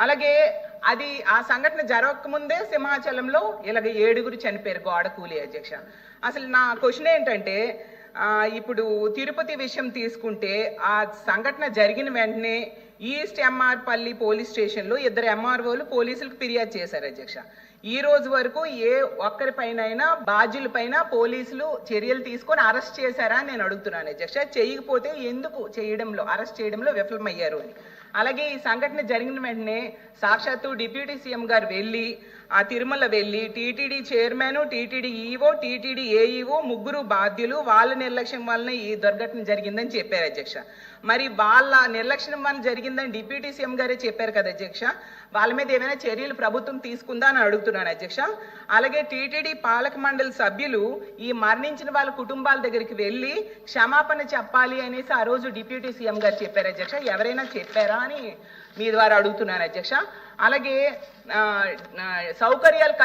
అలాగే అది ఆ సంఘటన జరగకముందే సింహాచలంలో ఇలాగ 7 చనిపోయారు గోడ కూలి అధ్యక్ష. అసలు నా క్వశ్చన్ ఏంటంటే ఇప్పుడు తిరుపతి విషయం తీసుకుంటే ఆ సంఘటన జరిగిన వెంటనే ఈస్ట్ ఎంఆర్పల్లి పోలీస్ స్టేషన్లో 2 ఎంఆర్ఓలు పోలీసులకు ఫిర్యాదు చేశారు అధ్యక్ష. ఈ రోజు వరకు ఏ ఒక్కరిపైనైనా బాధ్యులపైన పోలీసులు చర్యలు తీసుకొని అరెస్ట్ చేశారా అని నేను అడుగుతున్నాను అధ్యక్ష. చేయకపోతే ఎందుకు అరెస్ట్ చేయడంలో విఫలమయ్యారు అని. అలాగే ఈ సంఘటన జరిగిన వెంటనే సాక్షాత్తు డిప్యూటీ సీఎం గారు వెళ్ళి ఆ తిరుమల వెళ్ళి TTD chairman, TTD EO, TTD AEO 3 బాధ్యులు వాళ్ళ నిర్లక్ష్యం వలన ఈ దుర్ఘటన జరిగిందని చెప్పారు అధ్యక్ష. మరి వాళ్ళ నిర్లక్ష్యం వలన జరిగిందని డిప్యూటీ సీఎం గారే చెప్పారు కదా అధ్యక్ష. వాళ్ళ మీద ఏమైనా చర్యలు ప్రభుత్వం తీసుకుందా అని అడుగుతున్నాను అధ్యక్ష. అలాగే టీటీడీ పాలక మండలి సభ్యులు ఈ మరణించిన వాళ్ళ కుటుంబాల దగ్గరికి వెళ్ళి క్షమాపణ చెప్పాలి అనేసి ఆ రోజు డిప్యూటీ సీఎం గారు చెప్పారు అధ్యక్ష. ఎవరైనా చెప్పారా అని మీ ద్వారా అడుగుతున్నాను అధ్యక్ష. అలాగే సౌకర్యాలు